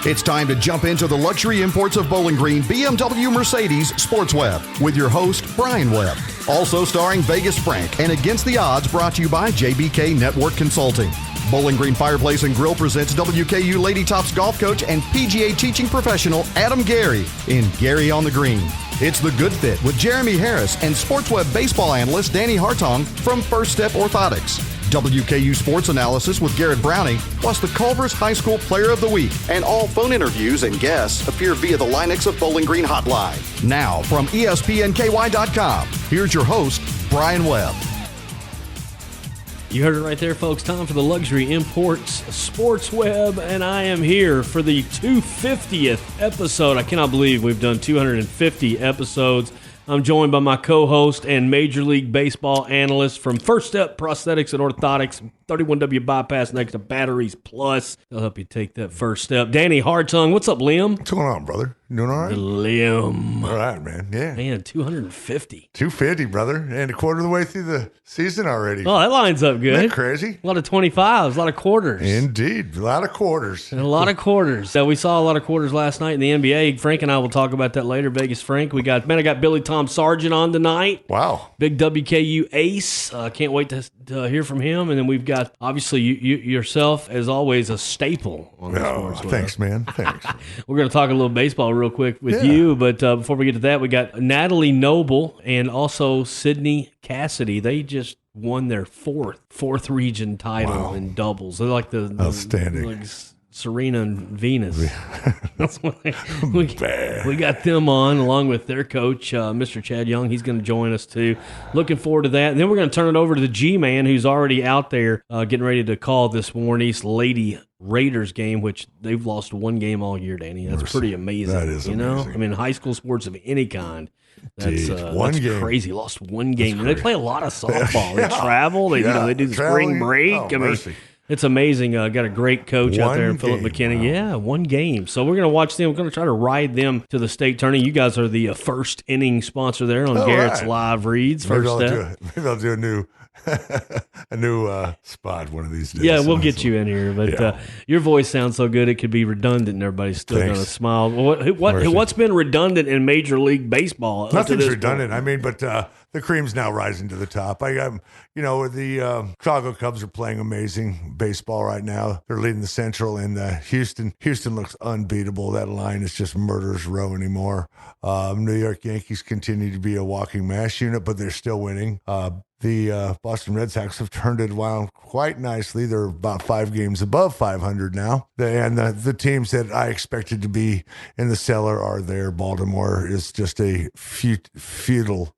It's time to jump into the luxury imports of Bowling Green, BMW, Mercedes, Sports Webb, with your host, Brian Webb. Also starring Vegas Frank and Against the Odds, brought to you by JBK Network Consulting. Bowling Green Fireplace and Grill presents WKU Lady Tops golf coach and PGA teaching professional Adam Gary in Gary on the Green. It's The Good Fit with Jeremy Harris and Sports Webb baseball analyst Danny Hartong from First Step Orthotics. WKU Sports Analysis with Garrett Browning, plus the Culver's High School Player of the Week. And all phone interviews and guests appear via the Linux of Bowling Green Hotline. Now, from ESPNKY.com, here's your host, Brian Webb. You heard it right there, folks. Time for the Luxury Imports Sports Web, and I am here for the 250th episode. I cannot believe we've done 250 episodes. I'm joined by my co-host and Major League Baseball analyst from First Step Prosthetics and Orthotics, 31W Bypass next to Batteries Plus. They'll help you take that first step. Danny Hartung, what's up, Liam? What's going on, brother? You doing all right? Liam. All right, man. Yeah. Man, 250. 250, brother. And a quarter of the way through the season already. Oh, that lines up good. Isn't that crazy? A lot of 25s, a lot of quarters. Indeed. A lot of quarters. And a lot of quarters. We saw a lot of quarters last night in the NBA. Frank and I will talk about that later. Vegas Frank. I got Billy Tom Sargent on tonight. Wow. Big WKU ace. Can't wait to hear from him. And then we've got, obviously, you yourself, as always, a staple on the Sports Web. Thanks, man. Thanks. We're going to talk a little baseball real quick with you. But before we get to that, we got Natalie Noble and also Sydney Cassady. They just won their fourth region title in doubles. They're like the outstanding. Like Serena and Venus. we got them on along with their coach, Mr. Chad Young. He's going to join us too. Looking forward to that. And then we're going to turn it over to the G-Man, who's already out there getting ready to call this Warren-East Lady Raiders game, which they've lost one game all year, Danny. That's pretty amazing. That is amazing. I mean, high school sports of any kind. That's game. Crazy. Lost one game. And they play a lot of softball. They travel. They do the spring break. It's amazing. Got a great coach out there in Philip McKinney. Wow. Yeah, one game. So we're going to watch them. We're going to try to ride them to the state tourney. You guys are the first inning sponsor there on Garrett's Live Reads. Maybe I'll do a new spot one of these days. Yeah, we'll get you in here. But your voice sounds so good it could be redundant, and everybody's still going to smile. What's been redundant in Major League Baseball? Nothing's redundant. I mean, but the cream's now rising to the top. The Chicago Cubs are playing amazing baseball right now. They're leading the Central, and Houston looks unbeatable. That line is just murderer's row anymore. New York Yankees continue to be a walking mash unit, but they're still winning. The Boston Red Sox have turned it around quite nicely. They're about 5 games above 500 now. And the teams that I expected to be in the cellar are there. Baltimore is just a futile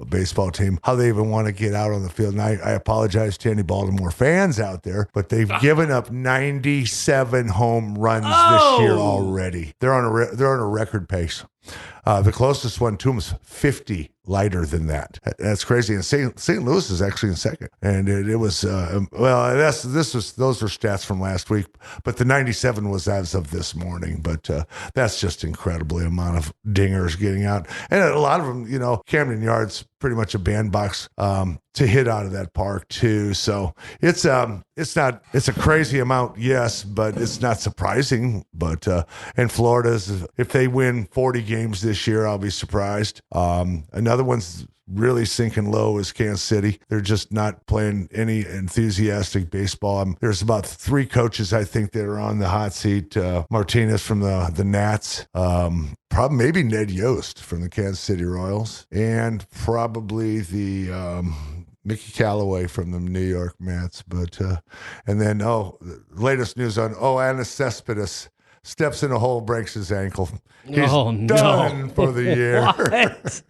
baseball team. How they even want to get out on the field. And I apologize to any Baltimore fans out there, but they've given up 97 home runs this year already. They're on a record pace. The closest one to them is 50 lighter than that. That's crazy. And St. Louis is actually in second. And it was those were stats from last week, but the 97 was as of this morning. But that's just incredibly amount of dingers getting out, and a lot of them, Camden Yards pretty much a bandbox to hit out of that park too. So it's a crazy amount, yes, but it's not surprising. But in Florida, if they win 40 games this year, I'll be surprised. Another one's really sinking low is Kansas City. They're just not playing any enthusiastic baseball. There's about 3 coaches, I think, that are on the hot seat. Martinez from the Nats, probably maybe Ned Yost from the Kansas City Royals, and probably the Mickey Callaway from the New York Mets. But and then latest news on Anis Cespedes steps in a hole, breaks his ankle. He's done for the year. What?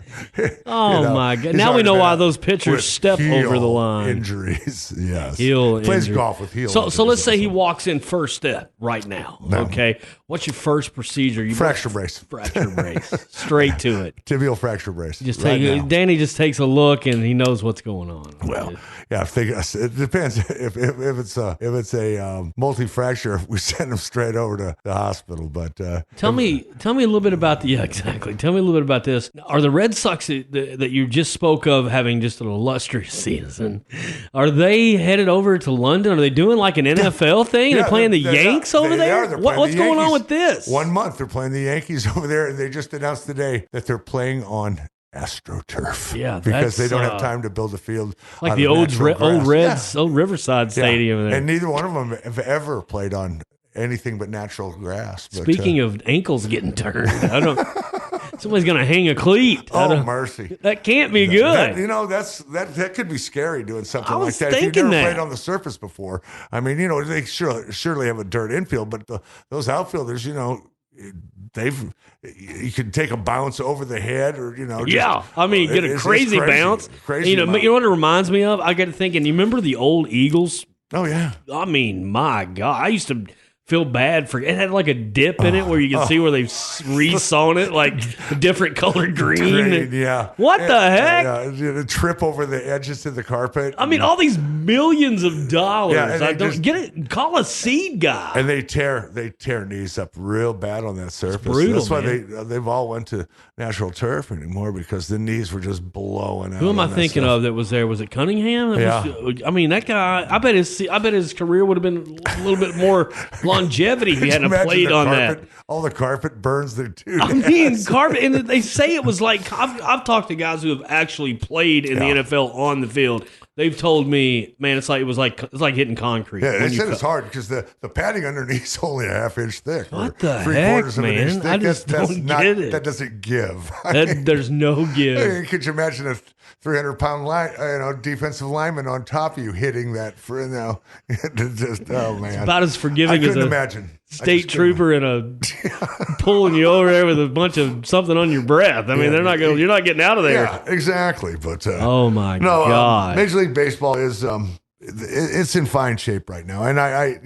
My God. Now we know why those pitchers step over the line. Injuries, yes. Plays golf with heel. So let's say he walks in first step right now. No. Okay. What's your first procedure? Fracture brace. Fracture brace. Straight to it. Tibial fracture brace. Danny just takes a look and he knows what's going on. Well, it depends. If it's a multi-fracture, we send him straight over to the hospital. But tell me a little bit about exactly. Tell me a little bit about this. Are the Red Sox that you just spoke of having just an illustrious season? Are they headed over to London? Are they doing like an NFL thing? Yeah, they're playing the Yanks over there. What's going on with this? 1 month they're playing the Yankees over there, and they just announced today that they're playing on AstroTurf. Yeah, because they don't have time to build a field like the old Riverside Stadium there. And neither one of them have ever played on anything but natural grass. Speaking of ankles getting turned, somebody's going to hang a cleat. Oh, mercy! That can't be good. That could be scary doing something like that. If you've never played on the surface before, I mean, they surely have a dirt infield, but those outfilders, you could take a bounce over the head, or get a crazy bounce. Crazy, you know what it reminds me of? I got to thinking. You remember the old Eagles? Oh yeah. I mean, my God, I used to feel bad for it. Had like a dip in it where you can see where they've resewn it, like a different colored green. What the heck? A trip over the edges of the carpet. I mean, all these millions of dollars. Yeah, I don't get it. Call a seed guy. And they tear knees up real bad on that surface. It's brutal. That's why they've all went to natural turf anymore, because the knees were just blowing out. Who am I thinking of that was there? Was it Cunningham? I mean, that guy. I bet his career would have been a little bit more longevity if he hadn't played on that. All the carpet burns there too. I mean, carpet, and they say it was like I've talked to guys who have actually played in the NFL on the field. They've told me, man, it's like hitting concrete. Yeah, they said it's hard because the padding underneath is only a half-inch thick. What the heck, man? I just don't get it. That doesn't give. There's no give. I mean, could you imagine a 300-pound defensive lineman on top of you hitting that for now? Just man, it's about as forgiving as imagine. State trooper pulling you over there with a bunch of something on your breath. I mean, you're not getting out of there. Yeah, exactly. But oh my God, Major League Baseball is it's in fine shape right now, and I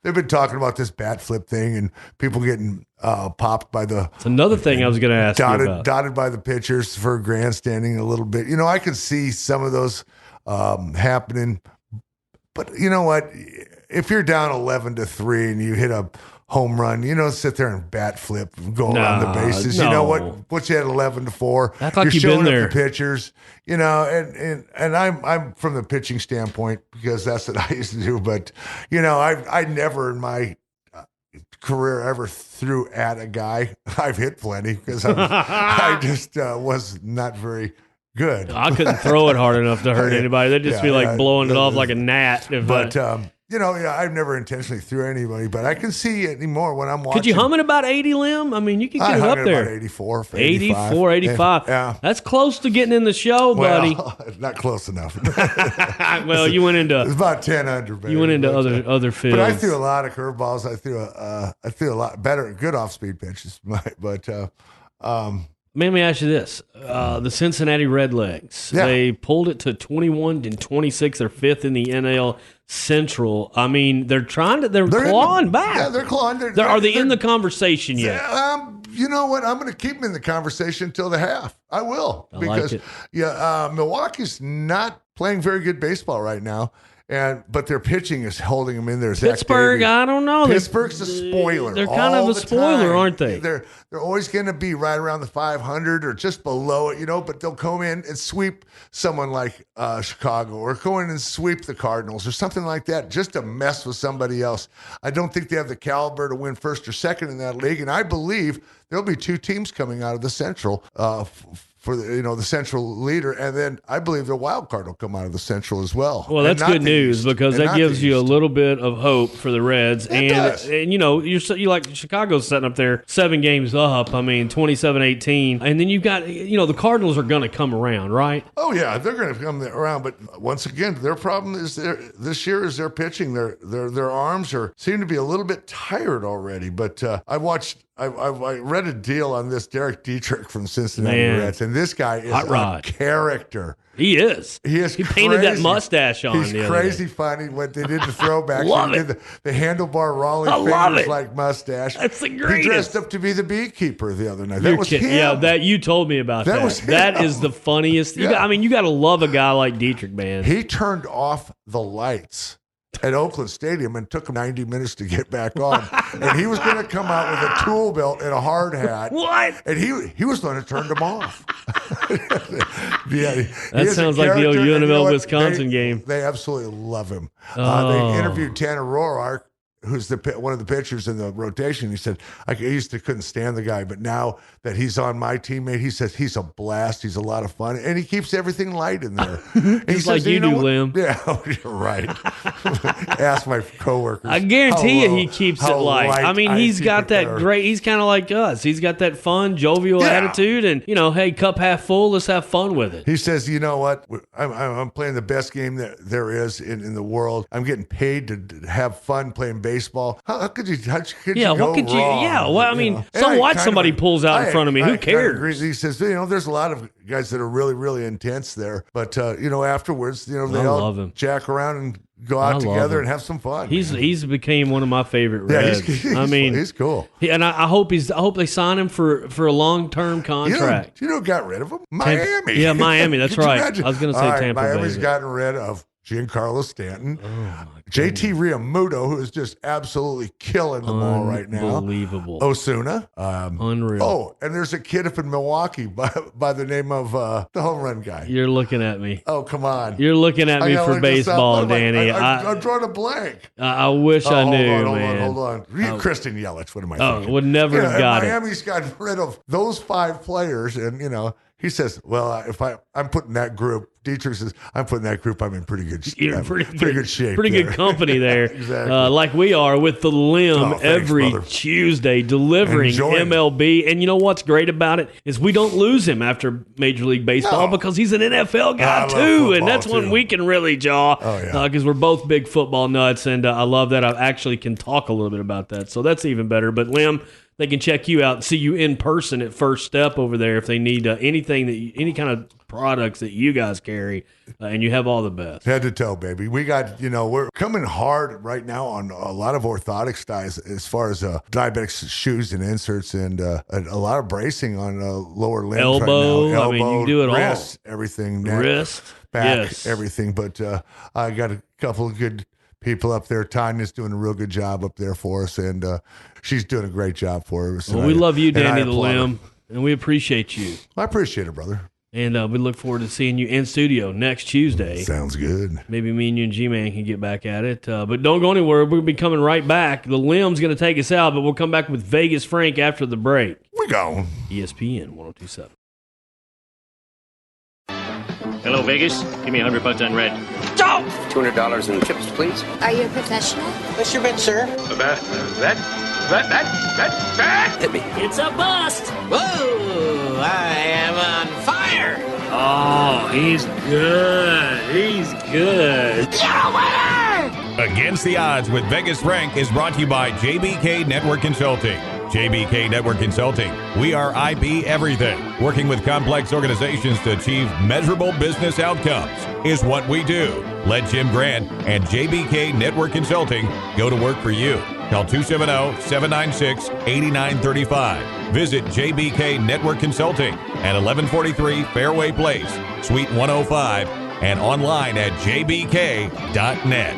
they've been talking about this bat flip thing and people getting popped by the. It's another thing I was going to ask you about. Dotted by the pitchers for grandstanding a little bit. I could see some of those happening, but you know what? If you're down 11-3 and you hit a home run, sit there and bat flip, go around the bases. No. You know what? Puts you at 11-4. Act like you're you've been showing there. Up the pitchers, and I'm from the pitching standpoint because that's what I used to do. But I never in my career ever threw at a guy. I've hit plenty because I just was not very good. I couldn't throw it hard enough to hurt anybody. They'd just be like blowing it off like a gnat. I've never intentionally threw anybody, but I can see it anymore when I'm watching. Could you hum it about 80, Lim? I mean, you could get it up there. About 84, 84, 85. Yeah. That's close to getting in the show, buddy. Not close enough. Well, you went into. It's about 10 under, baby. You went into other fields. But I threw a lot of curveballs. I threw a lot better, good off-speed pitches. But let me ask you this: the Cincinnati Redlegs, they pulled it to 21-26. They're fifth in the NL Central. I mean, they're clawing back. Yeah, they're clawing. Are they in the conversation yet? You know what? I'm going to keep them in the conversation until the half. I will. Because Milwaukee's not playing very good baseball right now. But their pitching is holding them in there. Pittsburgh, I don't know. Pittsburgh's a spoiler. They're kind of a spoiler, aren't they? They're always going to be right around the 500 or just below it, but they'll come in and sweep someone like Chicago, or go in and sweep the Cardinals or something like that, just to mess with somebody else. I don't think they have the caliber to win first or second in that league, and I believe there'll be two teams coming out of the Central for the Central leader, and then I believe the wild card will come out of the Central as well. Well, that's good news because that gives you a little bit of hope for the Reds. And you like Chicago's setting up there 7 games up. I mean, 27-18, and then you've got the Cardinals are going to come around, right? Oh yeah, they're going to come around. But once again, their problem is this year is their pitching. Their arms seem to be a little bit tired already. But I read a deal on this Derek Dietrich from Cincinnati Reds, and this guy is a character. He is. He painted that mustache on. He's crazy funny. What they did the throwback, he did the handlebar Raleigh fingers like mustache. That's the greatest. He dressed up to be the beekeeper the other night. That was him. Yeah, that you told me about that. Was him. That is the funniest. You got to love a guy like Dietrich, man. He turned off the lights at Oakland Stadium and took him 90 minutes to get back on. And he was going to come out with a tool belt and a hard hat. What? And he was going to turn them off. That sounds like the old UNLV Wisconsin game. They absolutely love him. They interviewed Tanner Roark, who's one of the pitchers in the rotation. He said, I couldn't stand the guy, but now that he's on my teammate, he says he's a blast. He's a lot of fun, and he keeps everything light in there. Just like you do, Lim. Yeah, you're right. Ask my coworkers. I guarantee you he keeps it light. I mean, he's got that great, he's kind of like us. He's got that fun, jovial attitude, and, hey, cup half full, let's have fun with it. He says, you know what? I'm playing the best game that there is in the world. I'm getting paid to have fun playing baseball. How could you go wrong? Well, I mean, so what? Somebody pulls out in front of me. Who cares? He says, there's a lot of guys that are really, really intense there. But, afterwards, they all jack around and go out together and have some fun. He's became one of my favorite Reds. He's cool. And I hope they sign him for a long-term contract. You know who got rid of him? Miami. Yeah, Miami. That's right. I was going to say Tampa Bay. Miami's gotten rid of Giancarlo Stanton, JT Realmuto, who is just absolutely killing the ball right now. Unbelievable. Osuna. Unreal. Oh, and there's a kid up in Milwaukee by the name of the home run guy. You're looking at me. Oh, come on. You're looking at me for baseball, Danny. I'm drawing a blank. I wish I knew, man. Hold on. Kristen Yelich, what am I thinking? Would never have got it. Miami's gotten rid of those 5 players, and, he says, well, if I'm putting that group, Dietrich says, I'm putting that group, I'm in pretty good shape. You're pretty good shape. Pretty there. good company there. Exactly. Like we are with the Lim every Tuesday delivering MLB. And you know what's great about it is we don't lose him after Major League Baseball because he's an NFL guy too. And that's when we can really jaw because we're both big football nuts. And I love that I actually can talk a little bit about that. So that's even better. But Lim, they can check you out and see you in person at First Step over there if they need any kind of products that you guys carry, and you have all the best. Head to toe, baby. We got, we're coming hard right now on a lot of orthotic styles as far as diabetic shoes and inserts and a lot of bracing on lower limbs elbow, right now. I mean, you can do it wrist, all. Everything. Wrist, back, everything. But I got a couple of good people up there. Tanya's doing a real good job up there for us, and she's doing a great job for us. Well, we love you, Danny the Lim, and we appreciate you. I appreciate it, brother. And we look forward to seeing you in studio next Tuesday. Sounds good. Maybe me and you and G-Man can get back at it. But don't go anywhere. We're going to be coming right back. The Lim's going to take us out, but we'll come back with Vegas Frank after the break. We go. ESPN 102.7. Hello, Vegas. Give me $100 on red. Go! $200 in chips, please. Are you a professional? What's your bet, sir? Bet. Hit me. It's a bust. Whoa! I am on fire. Oh, he's good. He's good. You're a winner! Against the Odds with Vegas Frank is brought to you by JBK Network Consulting. JBK Network Consulting. We are IP everything. Working with complex organizations to achieve measurable business outcomes is what we do. Let Jim Grant and JBK Network Consulting go to work for you. Call 270-796-8935. Visit JBK Network Consulting at 1143 Fairway Place, Suite 105, and online at jbk.net.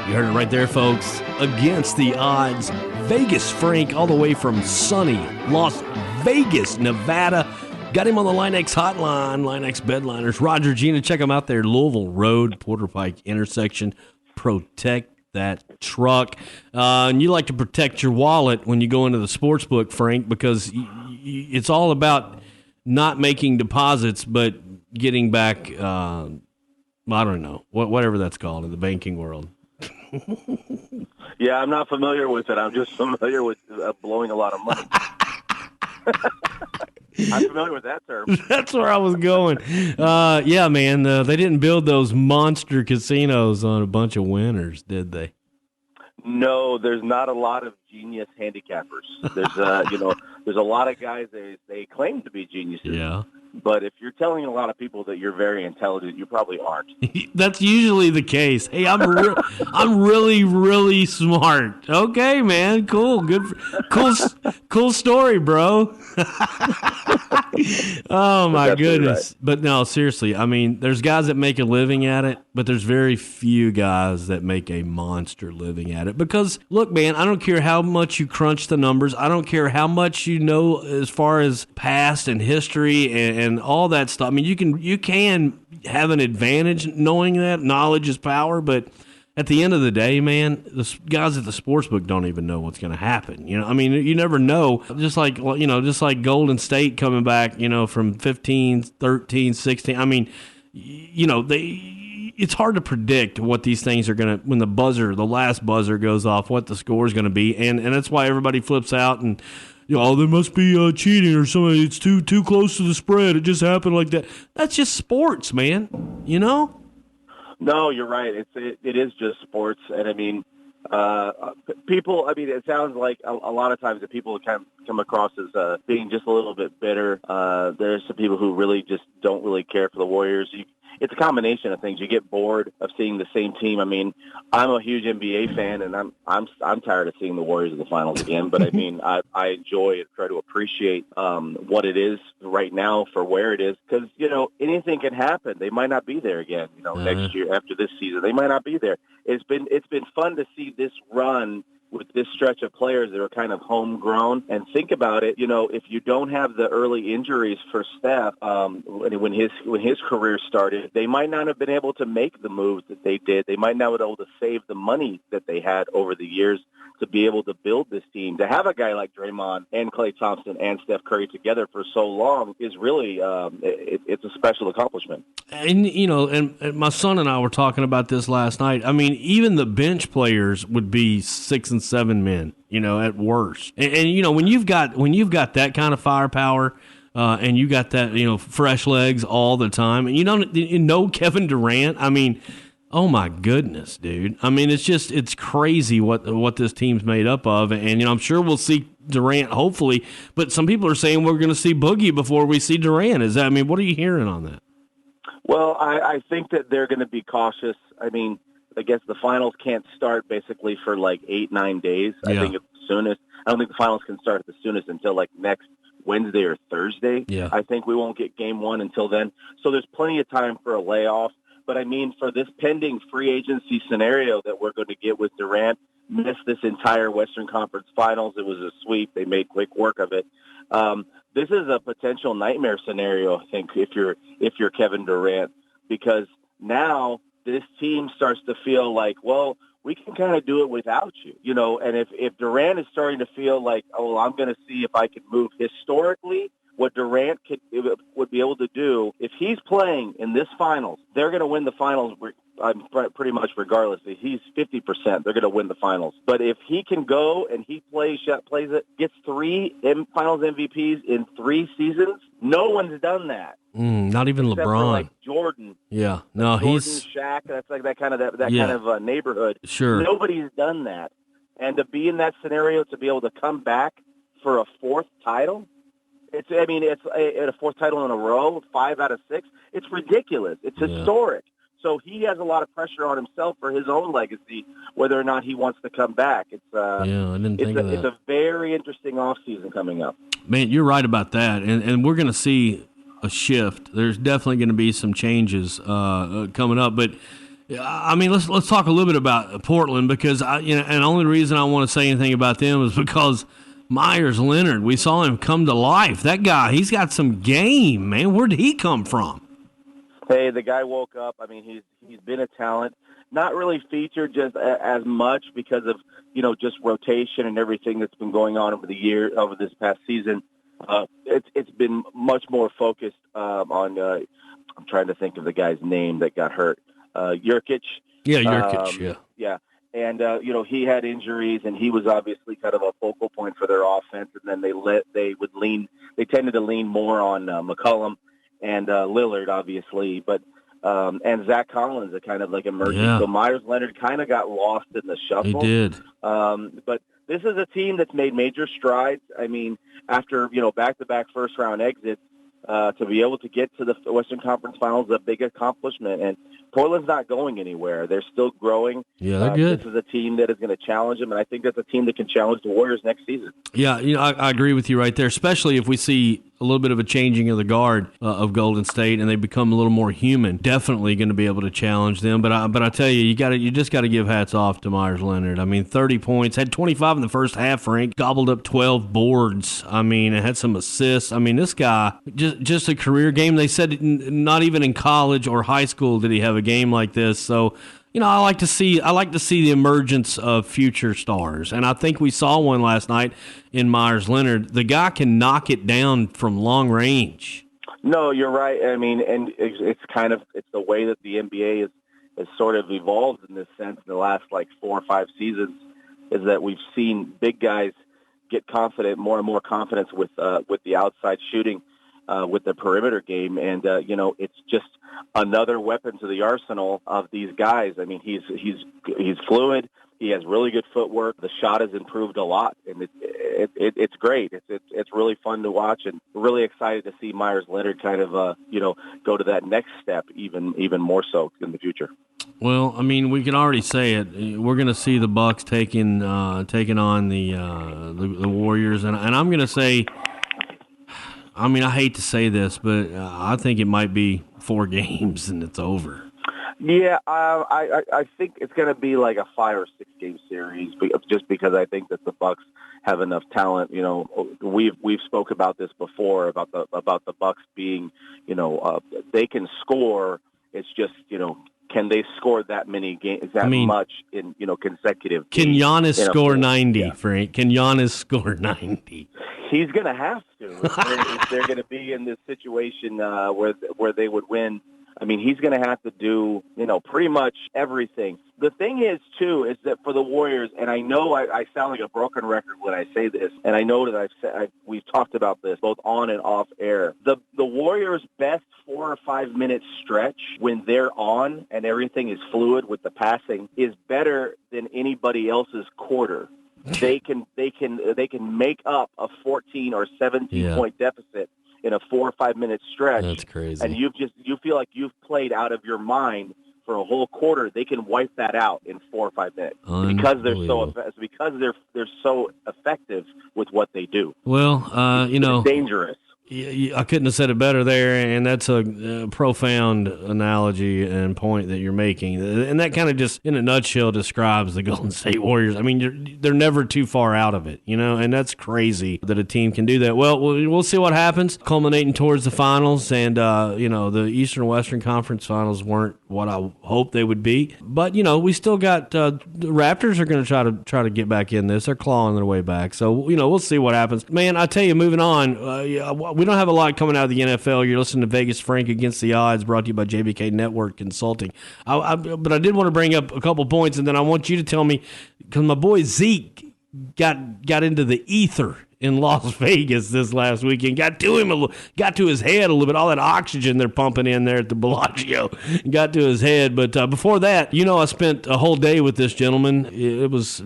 You heard it right there, folks. Against the Odds, Vegas Frank, all the way from sunny Las Vegas, Nevada. Got him on the LineX hotline, LineX Bedliners. Roger Gina, check him out there. Louisville Road, Porter Pike intersection. Protect that truck. And you like to protect your wallet when you go into the sports book, Frank, because it's all about not making deposits, but getting back, I don't know, whatever that's called in the banking world. Yeah, I'm not familiar with it. I'm just familiar with blowing a lot of money. I'm familiar with that term. That's where I was going. Yeah, man, they didn't build those monster casinos on a bunch of winners, did they? No, there's not a lot of genius handicappers. There's, there's a lot of guys they claim to be geniuses. Yeah. But if you're telling a lot of people that you're very intelligent, you probably aren't. That's usually the case. Hey, I'm really, really smart. Okay, man, cool, cool story, bro. Oh my goodness! Right. But no, seriously, I mean, there's guys that make a living at it, but there's very few guys that make a monster living at it. Because look, man, I don't care how much you crunch the numbers. I don't care how much you know as far as past and history and all that stuff. I mean, you can have an advantage knowing that knowledge is power, but at the end of the day, man, the guys at the sports book don't even know what's going to happen. I mean, you never know. Just like Golden State coming back, from 15, 13, 16. I mean, it's hard to predict what these things are going to, when the last buzzer goes off, what the score is going to be. And that's why everybody flips out and, there must be cheating or something. It's too close to the spread. It just happened like that. That's just sports, man. No, you're right. It is just sports, and I mean, people. I mean, it sounds like a lot of times that people come across as being just a little bit bitter. There's some people who really just don't really care for the Warriors. It's a combination of things. You get bored of seeing the same team. I mean, I'm a huge NBA fan, and I'm tired of seeing the Warriors in the finals again. But I mean, I enjoy and try to appreciate what it is right now for where it is, because anything can happen. They might not be there again. Next year after this season, they might not be there. It's been fun to see this run with this stretch of players that are kind of homegrown. And think about it, if you don't have the early injuries for Steph, when his career started, they might not have been able to make the moves that they did. They might not have been able to save the money that they had over the years to be able to build this team. To have a guy like Draymond and Klay Thompson and Steph Curry together for so long is really it's a special accomplishment. And and my son and I were talking about this last night. I mean, even the bench players would be 6 and 7 men, at worst. And when you've got that kind of firepower, and you got that fresh legs all the time, and you know Kevin Durant. I mean, oh my goodness, dude. I mean, it's crazy what this team's made up of, and I'm sure we'll see Durant hopefully, but some people are saying we're going to see Boogie before we see Durant. What are you hearing on that? Well, I think that they're going to be cautious. I mean, I guess the finals can't start basically for like 8-9 days. Yeah. I think it's the soonest. I don't think the finals can start at the soonest until like next Wednesday or Thursday. Yeah. I think we won't get game one until then. So there's plenty of time for a layoff. But I mean, for this pending free agency scenario that we're going to get with Durant, missed this entire Western Conference Finals. It was a sweep. They made quick work of it. This is a potential nightmare scenario, I think, if you're Kevin Durant, because now this team starts to feel like, well, we can kind of do it without you, and if Durant is starting to feel like, oh, I'm going to see if I can move historically, what Durant would be able to do, if he's playing in this finals, they're going to win the finals pretty much regardless. If he's 50%, they're going to win the finals. But if he can go and he plays it, gets 3 finals MVPs in 3 seasons, no one's done that. Not even Except LeBron. For like Jordan. Yeah. No, Jordan, he's Shaq. That's like that kind of neighborhood. Sure. Nobody's done that. And to be in that scenario, to be able to come back for a 4th title, it's a 4th title in a row, 5 out of 6. It's ridiculous. It's historic. So he has a lot of pressure on himself for his own legacy, whether or not he wants to come back. I didn't think of that. It's a very interesting offseason coming up. Man, you're right about that, and we're going to see a shift. There's definitely going to be some changes coming up, but I mean, let's talk a little bit about Portland, because and the only reason I want to say anything about them is because Myers Leonard, we saw him come to life. That guy, he's got some game, man. Where did he come from? Hey, the guy woke up. I mean, he's been a talent. Not really featured just as much because of just rotation and everything that's been going on over this past season. It's been much more focused on. I'm trying to think of the guy's name that got hurt. Jurkic. Yeah, Jurkic. Yeah. And, he had injuries, and he was obviously kind of a focal point for their offense. And then they tended to lean more on McCollum and Lillard, obviously, but and Zach Collins, a kind of like emerging. Yeah. So Myers Leonard kind of got lost in the shuffle. He did. But this is a team that's made major strides. I mean, after, back-to-back first-round exits, to be able to get to the Western Conference Finals is a big accomplishment. And Portland's not going anywhere. They're still growing. Yeah, they're good. This is a team that is going to challenge them, and I think that's a team that can challenge the Warriors next season. Yeah, I agree with you right there, especially if we see a little bit of a changing of the guard of Golden State and they become a little more human. Definitely going to be able to challenge them. But I tell you, you just got to give hats off to Myers Leonard. I mean, 30 points, had 25 in the first half, Frank, gobbled up 12 boards. I mean, had some assists. I mean, this guy, just a career game. They said not even in college or high school did he have a game like this. So, I like to see the emergence of future stars, and I think we saw one last night in Myers Leonard. The guy can knock it down from long range. No, you're right. I mean, and it's the way that the NBA has sort of evolved in this sense in the last 4 or 5 seasons, is that we've seen big guys get confident, more and more confidence with the outside shooting, with the perimeter game, and it's just another weapon to the arsenal of these guys. I mean, he's fluid. He has really good footwork. The shot has improved a lot, and it's great. It's really fun to watch, and really excited to see Myers Leonard kind of go to that next step even more so in the future. Well, I mean, we can already say it. We're going to see the Bucks taking on the Warriors, and I'm going to say, I mean, I hate to say this, but I think it might be 4 games and it's over. Yeah, I think it's going to be like a 5 or 6 game series, just because I think that the Bucks have enough talent. We've spoke about this before about the Bucks being, they can score. It's just, can they score that many games, much in, consecutive Can games? Giannis score 90, yeah. Frank? Can Giannis score 90? He's going to have to if they're going to be in this situation where they would win. I mean, he's going to have to do, pretty much everything. The thing is, too, is that for the Warriors, and I know I sound like a broken record when I say this, and I know that we've talked about this both on and off air. The Warriors' best 4 or 5 minute stretch when they're on and everything is fluid with the passing is better than anybody else's quarter. They can make up a 14 or 17 point deficit in a 4 or 5 minute stretch. That's crazy. And you feel like you've played out of your mind for a whole quarter. They can wipe that out in 4 or 5 minutes because they're so effective with what they do. Well, it's dangerous. I couldn't have said it better there, and that's a profound analogy and point that you're making. And that kind of just, in a nutshell, describes the Golden State Warriors. I mean, they're never too far out of it, and that's crazy that a team can do that. Well, we'll see what happens, culminating towards the finals, and, the Eastern and Western Conference finals weren't what I hoped they would be. But, we still got the Raptors are going to try to get back in this. They're clawing their way back. So, we'll see what happens. Man, I tell you, moving on, we don't have a lot coming out of the NFL. You're listening to Vegas Frank Against the Odds, brought to you by JBK Network Consulting. But I did want to bring up a couple points, and then I want you to tell me, because my boy Zeke got into the ether in Las Vegas this last weekend. Got to his head a little bit. All that oxygen they're pumping in there at the Bellagio got to his head. But before that, I spent a whole day with this gentleman. It was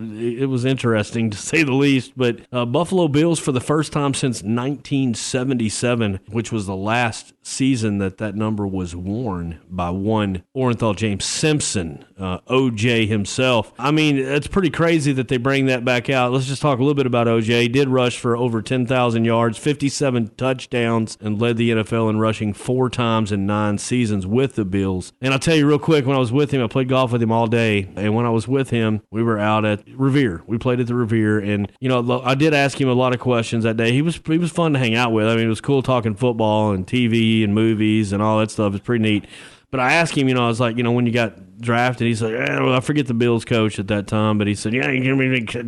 interesting to say the least. But Buffalo Bills, for the first time since 1977, which was the last season that number was worn by one Orenthal James Simpson, OJ himself. I mean, it's pretty crazy that they bring that back out. Let's just talk a little bit about OJ. He did rush for over 10,000 yards, 57 touchdowns, and led the NFL in rushing 4 times in 9 seasons with the Bills. And I'll tell you real quick, when I was with him, I played golf with him all day. And when I was with him, we were out at Revere. We played at the Revere. And, I did ask him a lot of questions that day. He was fun to hang out with. I mean, it was cool talking football and TV and movies and all that stuff. It's pretty neat. But I asked him, I was like, when you got drafted, he's like, I forget the Bills coach at that time, but he said,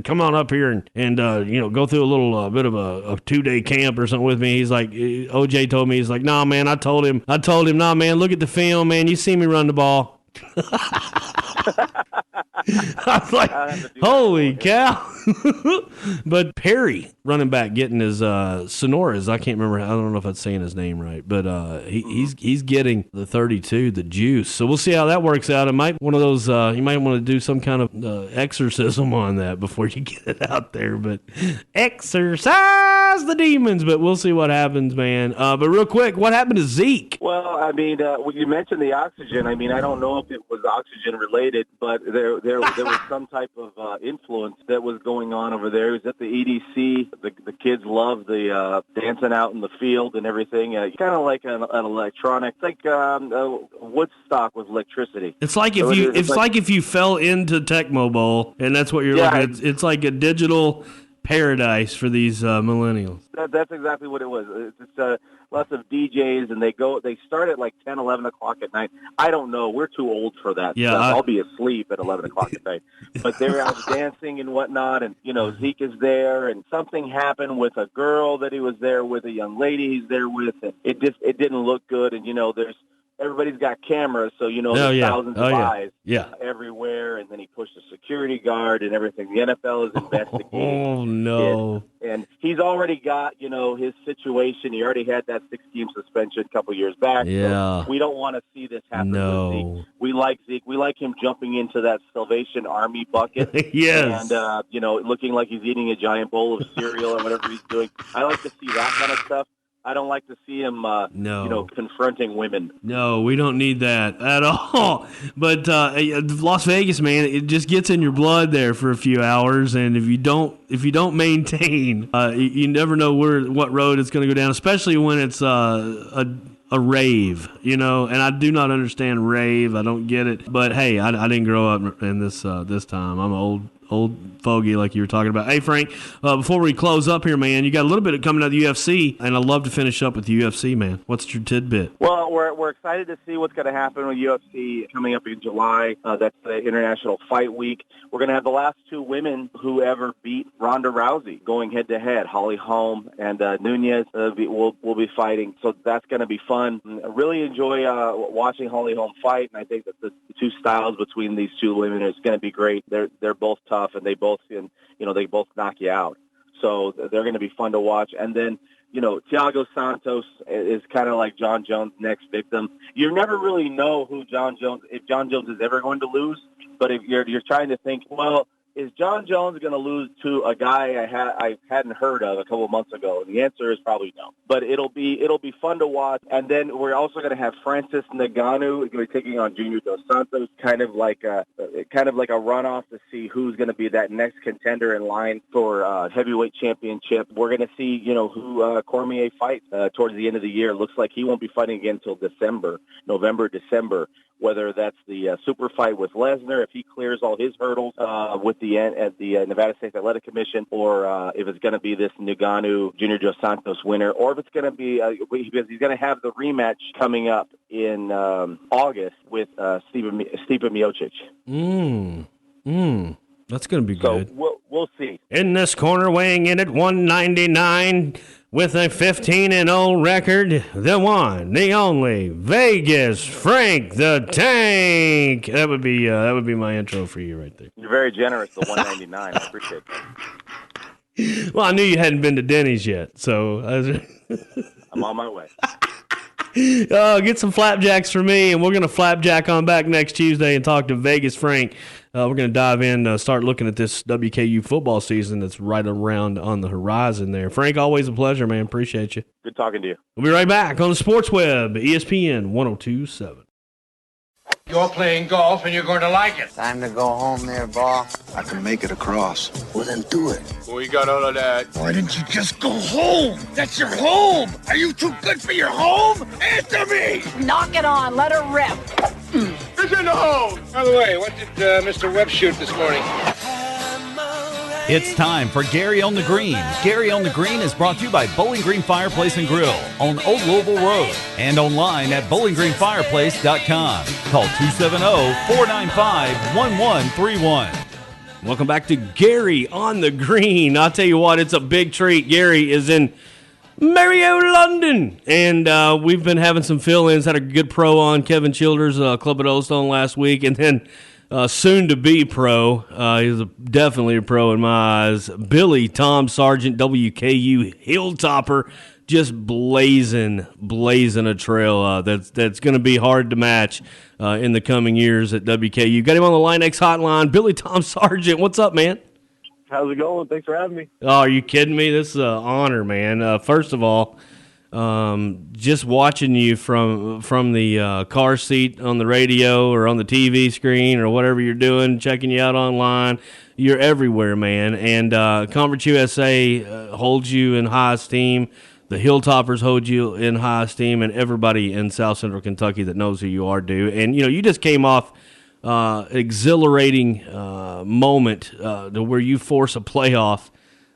come on up here and go through a little bit of a 2-day camp or something with me. He's like, OJ told me, he's like, nah, man, I told him, nah, man, look at the film, man, you see me run the ball. I was like, holy cow. But Perry, running back, getting his Sonoras, I can't remember, I don't know if I'm saying his name right, but he's getting the 32, the juice. So we'll see how that works out. It might one of those, you might want to do some kind of exorcism on that before you get it out there. But exercise! cast the demons, but we'll see what happens, man. But real quick, what happened to Zeke? Well, I mean, when you mentioned the oxygen, I mean, I don't know if it was oxygen related, but there was some type of influence that was going on over there. It was at the EDC. The kids love the dancing out in the field and everything. Kind of like an electronic, it's like Woodstock with electricity. It's like if you fell into Tecmo Bowl, and that's what you're looking at. It's like a digital paradise for these millennials. That's exactly what it was. It's lots of DJs, and they start at like 10, 11 o'clock at night. I don't know. We're too old for that. Yeah, stuff. I'll be asleep at 11 o'clock at night. But they're out dancing and whatnot, and, Zeke is there, and something happened with a girl that he was there with, a young lady he's there with, and it didn't look good, and, everybody's got cameras, so there's thousands of eyes everywhere, and then he pushed a security guard and everything. The NFL is investigating. Oh, no. And he's already got, his situation. He already had that 6-game suspension a couple years back. Yeah. So we don't want to see this happen No. with Zeke. We like Zeke. We like him jumping into that Salvation Army bucket. Yes. And, looking like he's eating a giant bowl of cereal or whatever he's doing. I like to see that kind of stuff. I don't like to see him, confronting women. No, we don't need that at all. But Las Vegas, man, it just gets in your blood there for a few hours, and if you don't maintain, you never know what road it's going to go down. Especially when it's a rave, And I do not understand rave. I don't get it. But hey, I didn't grow up in this time. I'm an old fogey like you were talking about. Hey, Frank, before we close up here, man, you got a little bit coming out of the UFC, and I'd love to finish up with the UFC, man. What's your tidbit? Well, we're excited to see what's going to happen with UFC coming up in July. That's the International Fight Week. We're going to have the last two women who ever beat Ronda Rousey going head-to-head. Holly Holm and Nunez will be fighting, so that's going to be fun. I really enjoy watching Holly Holm fight, and I think that the two styles between these two women is going to be great. They're both tough, and they both knock you out. So they're going to be fun to watch. And then, Thiago Santos is kind of like John Jones' next victim. You never really know if John Jones is ever going to lose. But if you're trying to think, well, is John Jones going to lose to a guy I hadn't heard of a couple of months ago? And the answer is probably no. But it'll be fun to watch. And then we're also going to have Francis Ngannou going to be taking on Junior Dos Santos, kind of like a runoff to see who's going to be that next contender in line for heavyweight championship. We're going to see who Cormier fights towards the end of the year. Looks like he won't be fighting again until November, December. Whether that's the super fight with Lesnar, if he clears all his hurdles at the Nevada State Athletic Commission, or if it's going to be this Ngannou Junior Dos Santos winner, or if it's going to be because he's going to have the rematch coming up in August with Stipe Miocic. That's going to be good. So we'll see. In this corner, weighing in at 199 with a 15-0 record, the one, the only, Vegas Frank the Tank. That would be my intro for you right there. You're very generous, the 199. I appreciate that. Well, I knew you hadn't been to Denny's yet, so I'm on my way. Get some flapjacks for me, and we're going to flapjack on back next Tuesday and talk to Vegas Frank. We're going to dive in, start looking at this WKU football season that's right around on the horizon there. Frank, always a pleasure, man. Appreciate you. Good talking to you. We'll be right back on the Sports Web, ESPN 102.7. You're playing golf and you're going to like it. Time to go home there, boss. I can make it across. Well, then do it. We got all of that. Why didn't you just go home? That's your home. Are you too good for your home? Answer me. Knock it on. Let her rip. It's in the hole. By the way, what did Mr. Webb shoot this morning? It's time for Gary on the Green. Gary on the Green is brought to you by Bowling Green Fireplace and Grill on Old Louisville Road and online at bowlinggreenfireplace.com. Call 270-495-1131. Welcome back to Gary on the Green. I'll tell you what, it's a big treat. Gary is in Marietta, London, and we've been having some fill-ins. Had a good pro on, Kevin Childers, Club at Oldstone last week, and then soon-to-be pro. He's definitely a pro in my eyes. Billy Tom Sargent, WKU Hilltopper, just blazing a trail that's going to be hard to match in the coming years at WKU. Got him on the Line X hotline. Billy Tom Sargent, what's up, man? How's it going? Thanks for having me. Oh, are you kidding me? This is an honor, man. First of all, just watching you from the car seat on the radio or on the TV screen or whatever you're doing, checking you out online, you're everywhere, man. And Conference USA holds you in high esteem. The Hilltoppers hold you in high esteem, and everybody in South Central Kentucky that knows who you are do. And you just came off exhilarating moment to where you force a playoff.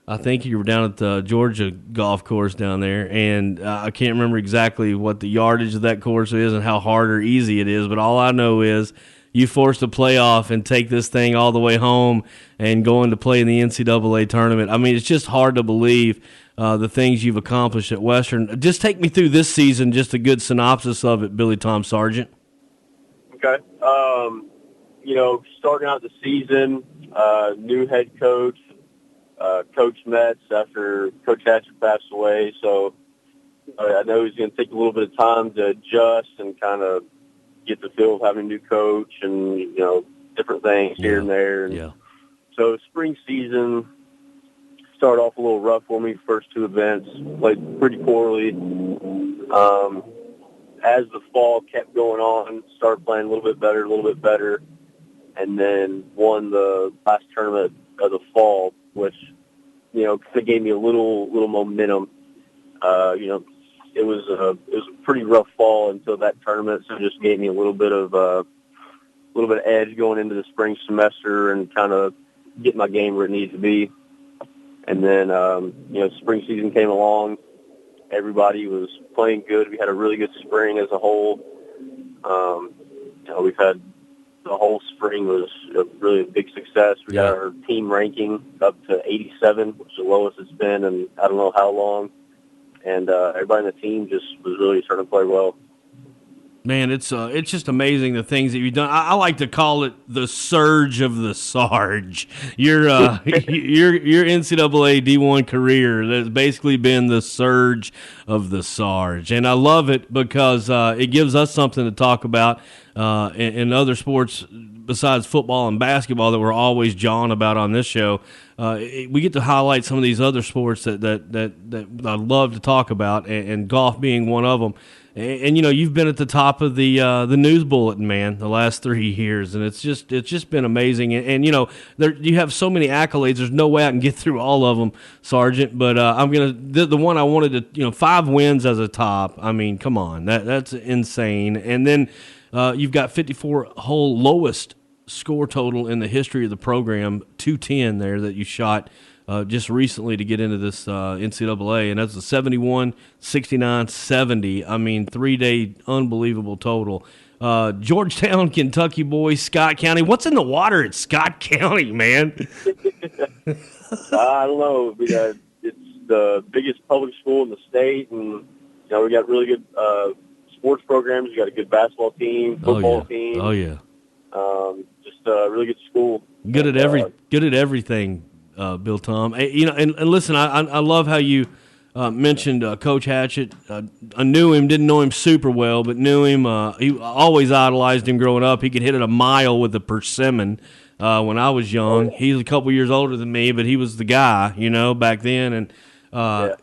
I think you were down at the Georgia golf course down there, and I can't remember exactly what the yardage of that course is and how hard or easy it is, but all I know is you forced a playoff and take this thing all the way home and going to play in the NCAA tournament. I mean, it's just hard to believe the things you've accomplished at Western. Just take me through this season, just a good synopsis of it, Billy Tom Sargent. Okay. Starting out the season, new head coach, Coach Metz after Coach Hatcher passed away. So I know he's going to take a little bit of time to adjust and kind of get the feel of having a new coach and, different things here and there. And so spring season started off a little rough for me. First two events, played pretty poorly. As the fall kept going on, started playing a little bit better, and then won the last tournament of the fall, which, kind of gave me a little momentum. It was a pretty rough fall until that tournament, so it just gave me a little bit of edge going into the spring semester and kind of get my game where it needs to be. And then, spring season came along. Everybody was playing good. We had a really good spring as a whole. We've had the whole spring was a really big success. We got our team ranking up to 87, which is the lowest it's been in I don't know how long. And everybody on the team just was really starting to play well. Man, it's just amazing the things that you've done. I like to call it the surge of the Sarge. Your NCAA D1 career has basically been the surge of the Sarge, and I love it because it gives us something to talk about in other sports besides football and basketball that we're always jawing about on this show. We get to highlight some of these other sports that I love to talk about, and golf being one of them. And you've been at the top of the news bulletin, man, the last 3 years, and it's just been amazing. And you have so many accolades. There's no way I can get through all of them, Sargent. But I'm the one I wanted to 5 wins as a top. I mean, come on, that's insane. And then you've got 54-hole lowest score total in the history of the program, 210 there that you shot just recently to get into this NCAA, and that's a 71, 69, 70. I mean, 3-day unbelievable total. Georgetown, Kentucky boy, Scott County. What's in the water at Scott County, man? I don't know. It's the biggest public school in the state, and we got really good sports programs. We got a good basketball team, football team. Oh yeah. Just a really good school. Good at everything. Bill Tom, and listen, I love how you mentioned Coach Hatchett. I knew him, didn't know him super well, but knew him. He always idolized him growing up. He could hit it a mile with a persimmon when I was young. He's a couple years older than me, but he was the guy, back then. And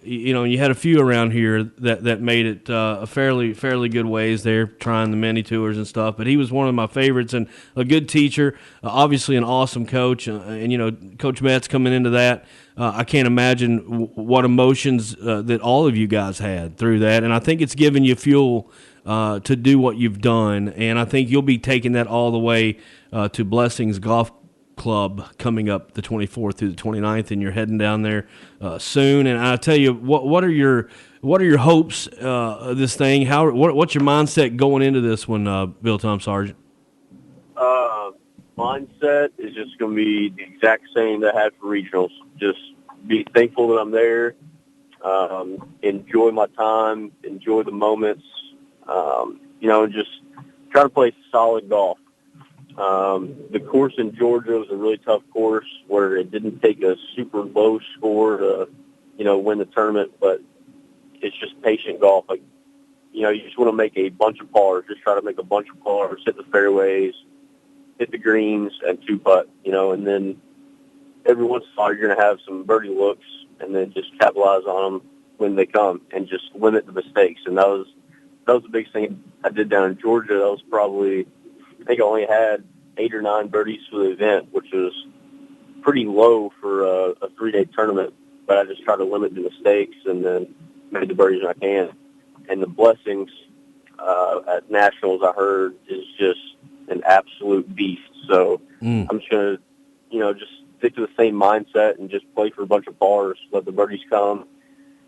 you had a few around here that made it a fairly good ways there, trying the mini tours and stuff. But he was one of my favorites and a good teacher, obviously an awesome coach. And Coach Metz coming into that, I can't imagine what emotions that all of you guys had through that. And I think it's given you fuel to do what you've done. And I think you'll be taking that all the way to Blessings Golf Club coming up the 24th through the 29th, and you're heading down there soon. And I tell you, what are your hopes of this thing? What's your mindset going into this one, Bill Tom Sargent? Mindset is just going to be the exact same that I had for regionals. Just be thankful that I'm there. Enjoy my time. Enjoy the moments. Just try to play solid golf. The course in Georgia was a really tough course where it didn't take a super low score to, win the tournament, but it's just patient golf. You just want to make a bunch of pars. Just try to make a bunch of pars, hit the fairways, hit the greens, and 2-putt, and then, every once in a while you're going to have some birdie looks, and then just capitalize on them when they come, and just limit the mistakes. And that was the biggest thing I did down in Georgia. That was probably, I think I only had 8 or 9 birdies for the event, which was pretty low for a 3-day tournament. But I just tried to limit the mistakes and then made the birdies when I can. And the blessings at Nationals, I heard, is just an absolute beast. So I'm just going to, just stick to the same mindset and just play for a bunch of pars, let the birdies come,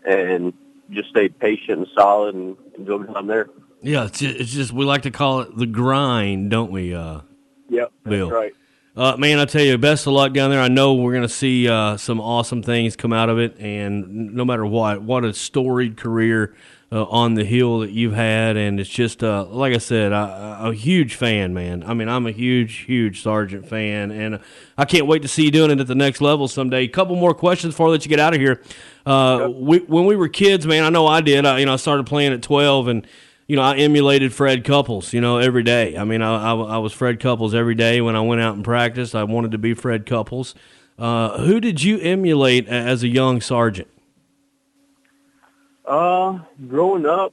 and just stay patient and solid and go down there. Yeah, it's just we like to call it the grind, don't we, Yep, Bill? that's right. Man, I tell you, best of luck down there. I know we're going to see some awesome things come out of it, and no matter what a storied career on the hill that you've had, and it's just, like I said, I'm a huge fan, man. I mean, I'm a huge Sargent fan, and I can't wait to see you doing it at the next level someday. A couple more questions before I let you get out of here. When we were kids, man, I know I did. I started playing at 12, and I emulated Fred Couples, every day. I mean, I was Fred Couples every day when I went out and practiced. I wanted to be Fred Couples. Who did you emulate as a young Sargent? Growing up,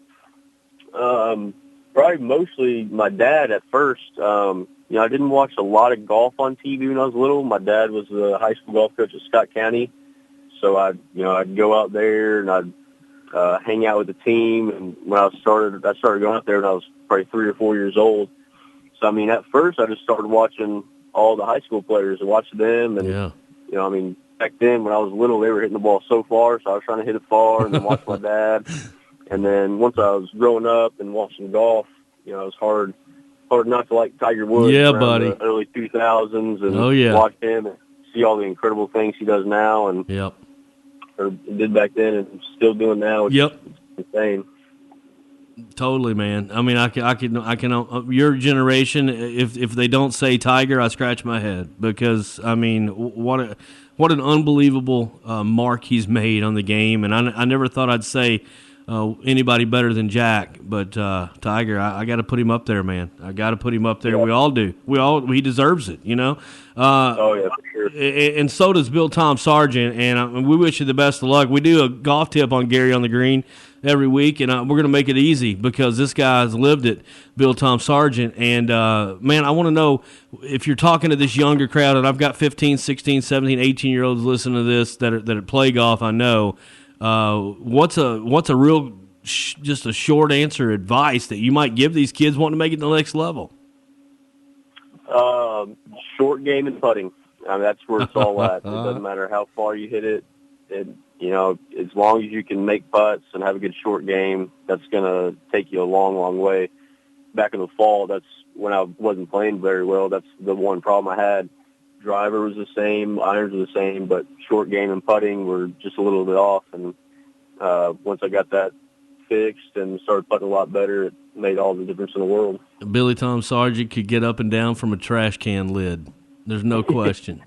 probably mostly my dad at first. I didn't watch a lot of golf on TV when I was little. My dad was the high school golf coach at Scott County. So I'd go out there and I'd hang out with the team. And when I started going out there when I was probably 3 or 4 years old. So, I mean, at first I just started watching all the high school players and watching them. And, back then when I was little, they were hitting the ball so far, so I was trying to hit it far and then watch my dad. And then once I was growing up and watching golf, it was hard not to like Tiger Woods around buddy. the early 2000s and watch him and see all the incredible things he does now and or did back then and still doing now. It's insane. Totally, man. I mean, I can. Your generation, if they don't say Tiger, I scratch my head because I mean, what an unbelievable mark he's made on the game, and I never thought I'd say anybody better than Jack, but Tiger, I got to put him up there, man. I got to put him up there. Yeah. We all do. He deserves it, oh yeah, for sure. And so does Bill Tom Sargent, and we wish you the best of luck. We do a golf tip on Gary on the Green every week, and we're going to make it easy because this guy's lived it, Bill Tom Sargent. And, man, I want to know if you're talking to this younger crowd, and I've got 15, 16, 17, 18-year-olds listening to this that play golf, I know. What's a real just a short answer advice that you might give these kids wanting to make it to the next level? Short game and putting. I mean, that's where it's all at. It doesn't matter how far you hit it. As long as you can make putts and have a good short game, that's going to take you a long, long way. Back in the fall, that's when I wasn't playing very well. That's the one problem I had. Driver was the same, irons were the same, but short game and putting were just a little bit off. And once I got that fixed and started putting a lot better, it made all the difference in the world. Billy Tom Sargent could get up and down from a trash can lid. There's no question.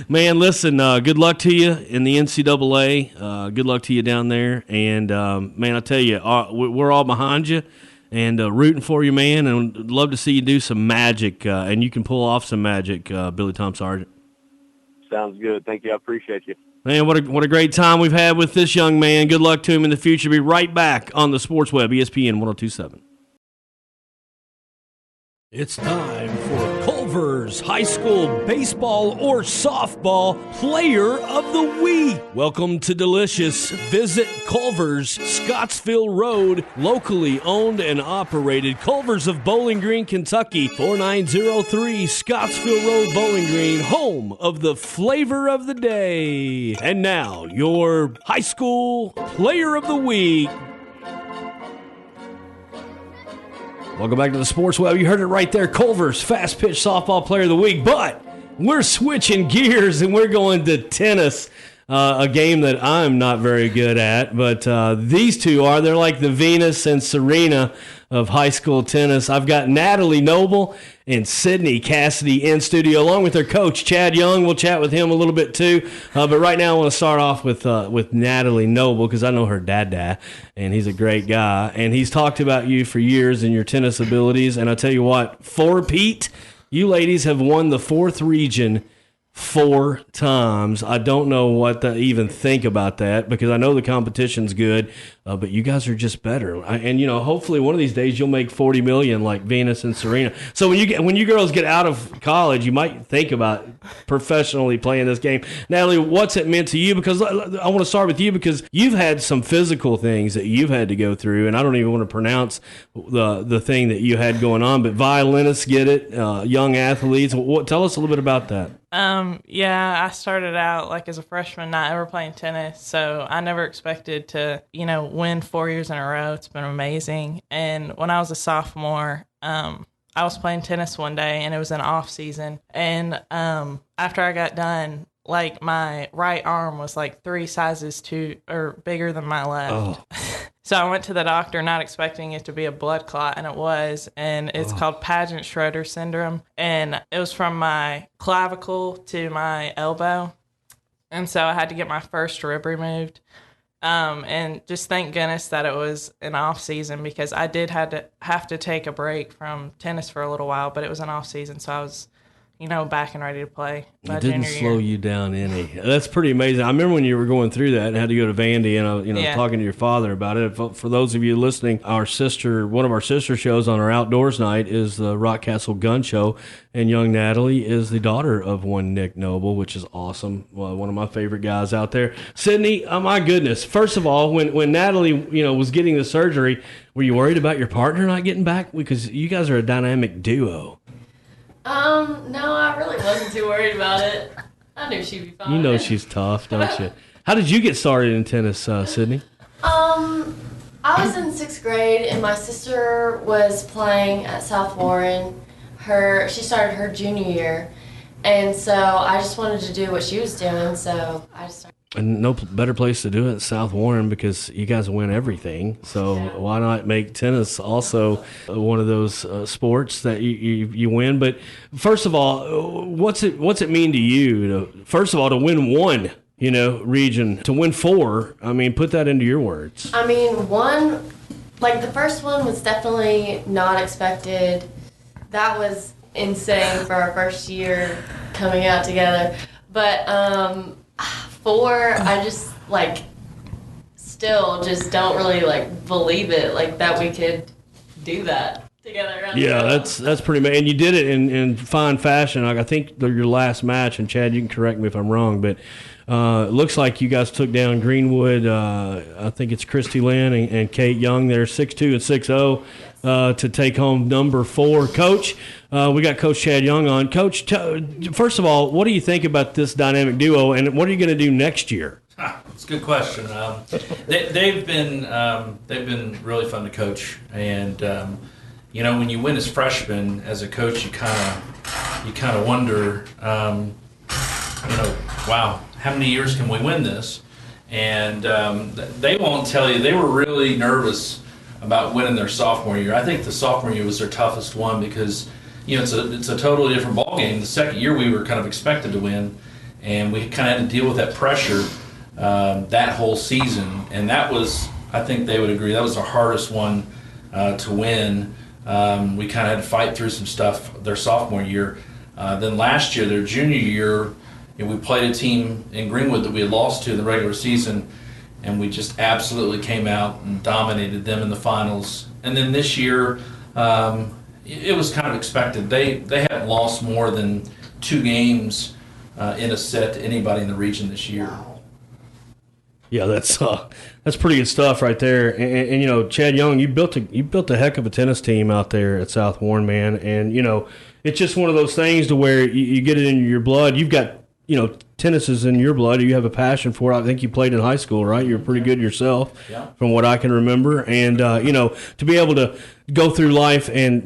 Man, listen, good luck to you in the NCAA. Good luck to you down there. And, man, I tell you, we're all behind you and rooting for you, man, and love to see you do some magic, and you can pull off some magic, Billy Tom Sargent. Sounds good. Thank you. I appreciate you. Man, what a great time we've had with this young man. Good luck to him in the future. Be right back on the Sports Web, ESPN 102.7. It's time for Culver's High School Baseball or Softball Player of the Week. Welcome to Delicious. Visit Culver's, Scottsville Road, locally owned and operated. Culver's of Bowling Green, Kentucky, 4903 Scottsville Road, Bowling Green, home of the flavor of the day. And now, your High School Player of the Week. Welcome back to the Sports Web. You heard it right there. Culver's Fast Pitch Softball Player of the Week. But we're switching gears and we're going to tennis, a game that I'm not very good at. But these two are. They're like the Venus and Serena of high school tennis. I've got Natalie Noble and Sydney Cassady in studio, along with their coach, Chad Young. We'll chat with him a little bit too. But right now I want to start off with Natalie Noble because I know her dad, and he's a great guy. And he's talked about you for years and your tennis abilities. And I tell you what, Pete, you ladies have won the 4th region 4 times. I don't know what to even think about that because I know the competition's good, but you guys are just better. And hopefully one of these days you'll make $40 million like Venus and Serena. So when you girls get out of college, you might think about professionally playing this game. Natalie, what's it meant to you? Because I want to start with you because you've had some physical things that you've had to go through, and I don't even want to pronounce the thing that you had going on. But violinists get it, young athletes. Tell us a little bit about that. Yeah, I started out like as a freshman, not ever playing tennis, so I never expected to, win 4 years in a row. It's been amazing. And when I was a sophomore, I was playing tennis one day, and it was an off season. And after I got done, like my right arm was like 3 sizes bigger than my left. Oh. So I went to the doctor not expecting it to be a blood clot, and it was, and it's called Paget-Schroeder syndrome, and it was from my clavicle to my elbow, and so I had to get my first rib removed, and just thank goodness that it was an off season because I did have to take a break from tennis for a little while, but it was an off season, so I was back and ready to play. It didn't slow you down any. That's pretty amazing. I remember when you were going through that and had to go to Vandy and talking to your father about it. For those of you listening, one of our sister shows on our outdoors night is the Rock Castle Gun Show, and young Natalie is the daughter of one Nick Noble, which is awesome. Well, one of my favorite guys out there. Sydney, oh my goodness. First of all, when Natalie was getting the surgery, were you worried about your partner not getting back? Because you guys are a dynamic duo. No, I really wasn't too worried about it. I knew she'd be fine. You know she's tough, don't you? How did you get started in tennis, Sydney? I was in 6th grade, and my sister was playing at South Warren. She started her junior year, and so I just wanted to do what she was doing, so I just started. And no better place to do it, South Warren, because you guys win everything. So why not make tennis also one of those sports that you win? But first of all, what's it mean to you to win one, region, to win 4? I mean, put that into your words. I mean, the first one was definitely not expected. That was insane for our first year coming out together. But 4, I just still just don't really believe it that we could do that together. Yeah, that's pretty amazing. And you did it in fine fashion. I think your last match, and Chad, you can correct me if I'm wrong, but it looks like you guys took down Greenwood. I think it's Christy Lynn and Kate Young. They're 6'2" and 6'0" to take home number 4. Coach, we got Coach Chad Young on. Coach, first of all, what do you think about this dynamic duo, and what are you going to do next year? It's a good question. They've been really fun to coach, and when you win as freshmen, as a coach, you kind of wonder, wow, how many years can we win this? And they won't tell you. They were really nervous about winning their sophomore year. I think the sophomore year was their toughest one because it's a totally different ball game. The second year we were kind of expected to win, and we kind of had to deal with that pressure that whole season. And that was, I think they would agree, that was the hardest one to win. We kind of had to fight through some stuff their sophomore year. Then last year, their junior year, we played a team in Greenwood that we had lost to in the regular season, and we just absolutely came out and dominated them in the finals. And then this year, it was kind of expected. They hadn't lost more than 2 games in a set to anybody in the region this year. Yeah, that's pretty good stuff right there. And Chad Young, you built a heck of a tennis team out there at South Warren, man. And it's just one of those things to where you get it in your blood. You've got tennis is in your blood. You have a passion for it. I think you played in high school, right? You're pretty good yourself, from what I can remember. And to be able to go through life and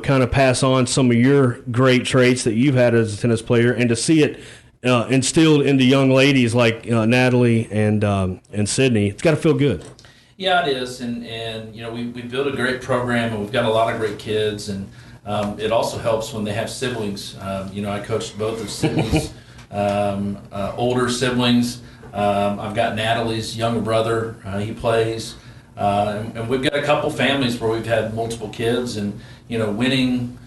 kind of pass on some of your great traits that you've had as a tennis player, and to see it instilled into young ladies like Natalie and Sydney, it's got to feel good. Yeah, it is, and we built a great program, and we've got a lot of great kids, and it also helps when they have siblings. I coached both of Sydney's older siblings. I've got Natalie's younger brother. He plays, and we've got a couple families where we've had multiple kids, and winning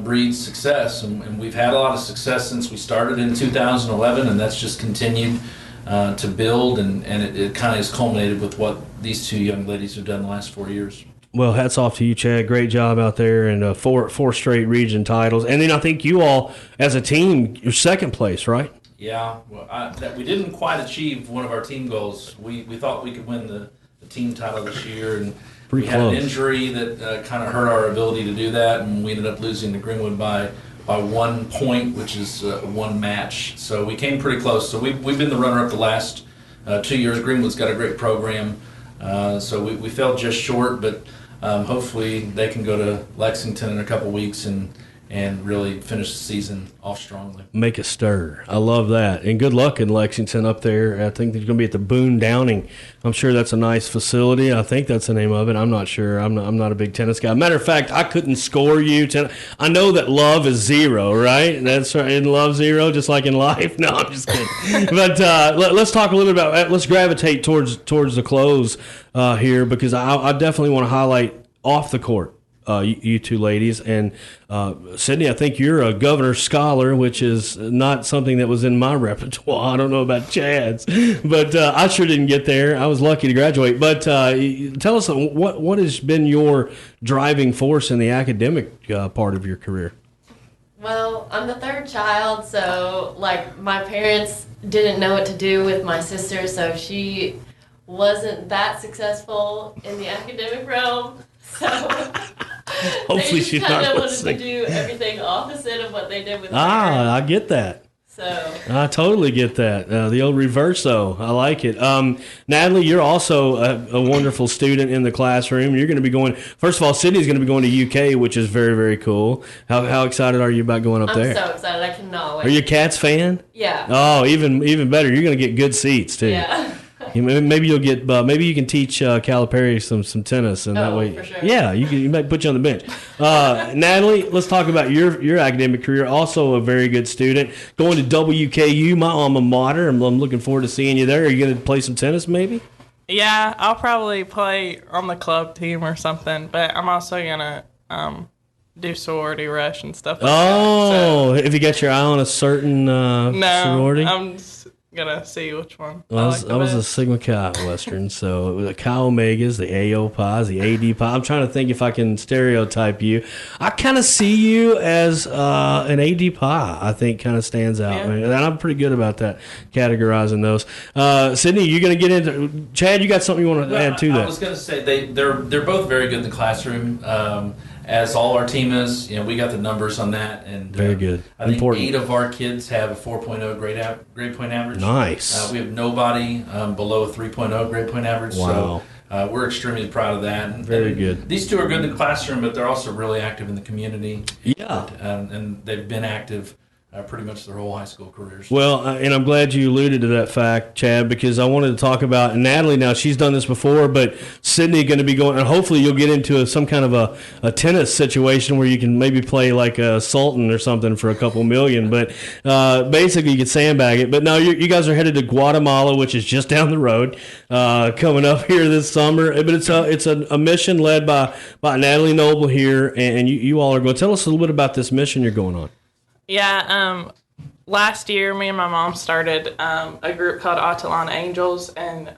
breeds success, and we've had a lot of success since we started in 2011, and that's just continued to build, and it kind of has culminated with what these two young ladies have done the last 4 years. Well, hats off to you, Chad. Great job out there, and four straight region titles. And then I think you all, as a team, you're second place, right? Yeah, well, we didn't quite achieve one of our team goals. We thought we could win the team title this year, and we had an injury that kind of hurt our ability to do that, and we ended up losing to Greenwood by 1 point, which is one match. So we came pretty close. So we've been the runner-up the last 2 years. Greenwood's got a great program, so we fell just short, but hopefully they can go to Lexington in a couple weeks and really finish the season off strongly. Make a stir. I love that. And good luck in Lexington up there. I think they're going to be at the Boone Downing. I'm sure that's a nice facility. I think that's the name of it. I'm not sure. I'm not a big tennis guy. Matter of fact, I couldn't score you. I know that love is zero, right? And that's right. In love zero, just like in life. No, I'm just kidding. But let's talk a little bit about, let's gravitate towards the close here, because I definitely want to highlight off the court. You two ladies. And Sydney, I think you're a Governor's Scholar, which is not something that was in my repertoire. I don't know about Chad's, but I sure didn't get there. I was lucky to graduate. But tell us, what has been your driving force in the academic part of your career? Well, I'm the third child, so my parents didn't know what to do with my sister, so she wasn't that successful in the academic realm. So hopefully she's not listening. They wanted to do everything opposite of what they did with her. I get that. So I totally get that. The old reverso. I like it. Natalie, you're also a wonderful student in the classroom. You're going to be going, first of all, Sydney's going to be going to UK, which is very, very cool. How excited are you about going up there? I'm so excited. I cannot wait. Are you a Cats fan? Yeah. Oh, even better. You're going to get good seats, too. Yeah. Maybe you'll get. Maybe you can teach Calipari some tennis, and that way, for sure. Yeah, you might put you on the bench. Natalie, let's talk about your academic career. Also, a very good student, going to WKU, my alma mater. I'm looking forward to seeing you there. Are you going to play some tennis, maybe? Yeah, I'll probably play on the club team or something. But I'm also gonna do sorority rush and stuff like that. Oh, have you got your eye on a certain sorority? No, I'm just gonna see which one. I was a Sigma Chi Western, so it was the Chi Omegas, the AO Pi's, the AD Pi. I'm trying to think if I can stereotype you. I kind of see you as an AD Pi. I think kind of stands out, man. And I'm pretty good about that, categorizing those. Sydney, you're gonna get into Chad. You got something you want to add to that? I was gonna say they're both very good in the classroom. As all our team is, we got the numbers on that, and very good. I think 8 of our kids have a 4.0 grade point average. Nice. We have nobody below a 3.0 grade point average. Wow. So we're extremely proud of that. Very good. These two are good in the classroom, but they're also really active in the community. Yeah. And they've been active pretty much their whole high school careers. Well, and I'm glad you alluded to that fact, Chad, because I wanted to talk about Natalie. Now, she's done this before, but Sydney going to be going, and hopefully you'll get into some kind of a tennis situation where you can maybe play like a Sultan or something for a couple million. But basically, you can sandbag it. But no, you guys are headed to Guatemala, which is just down the road, coming up here this summer. But it's a mission led by Natalie Noble here, and you all are going. Tell us a little bit about this mission you're going on. Yeah, last year, me and my mom started a group called Atalanta Angels, and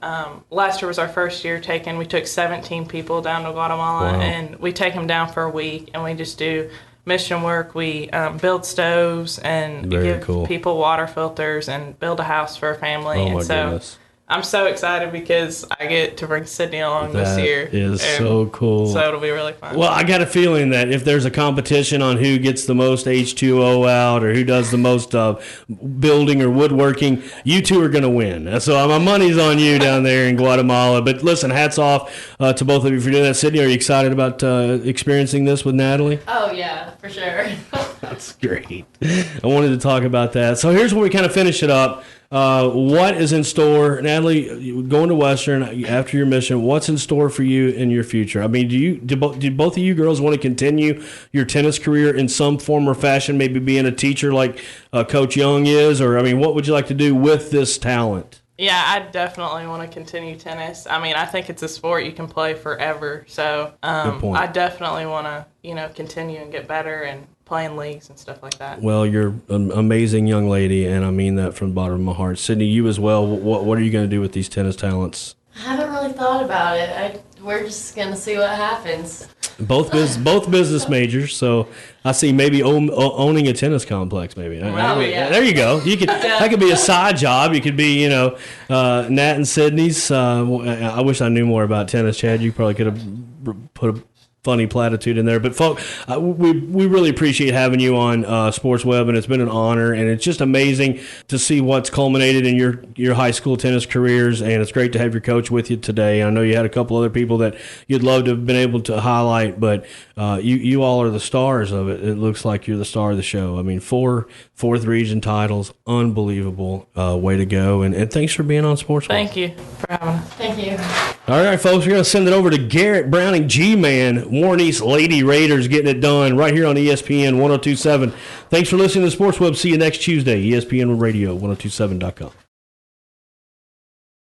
last year was our first year we took 17 people down to Guatemala, and we take them down for a week, and we just do mission work. We build stoves and give people water filters and build a house for a family. Oh, my goodness. I'm so excited because I get to bring Sydney along this year. That is so cool. So it'll be really fun. Well, I got a feeling that if there's a competition on who gets the most H2O out or who does the most building or woodworking, you two are going to win. So my money's on you down there in Guatemala. But listen, hats off to both of you for doing that. Sydney, are you excited about experiencing this with Natalie? Oh, yeah, for sure. That's great. I wanted to talk about that. So here's where we kind of finish it up. What is in store, Natalie? Going to Western after your mission, what's in store for you in your future? I mean, do both of you girls want to continue your tennis career in some form or fashion? Maybe being a teacher like Coach Young is, or I mean, what would you like to do with this talent? Yeah, I definitely want to continue tennis. I mean, I think it's a sport you can play forever. So I definitely want to, continue and get better and play in leagues and stuff like that. Well, you're an amazing young lady, and I mean that from the bottom of my heart. Sydney, you as well. What are you going to do with these tennis talents? I haven't really thought about it. We're just going to see what happens. Both business majors, so I see maybe owning a tennis complex. Maybe there you go. You could that could be a side job. You could be Nat and Sydney's. I wish I knew more about tennis, Chad. You probably could have put a funny platitude in there, but folks, we really appreciate having you on Sports Web, and it's been an honor, and it's just amazing to see what's culminated in your high school tennis careers, and it's great to have your coach with you today. I know you had a couple other people that you'd love to have been able to highlight, but you all are the stars of it. It looks like you're the star of the show. I mean, 4 fourth region titles, unbelievable way to go, and thanks for being on Sports Web. Thank you for having us. Thank you. All right, folks, we're going to send it over to Garrett Browning, G-Man, Warren East Lady Raiders getting it done right here on ESPN 102.7. Thanks for listening to Sports Web. See you next Tuesday, ESPN Radio 102.7.com.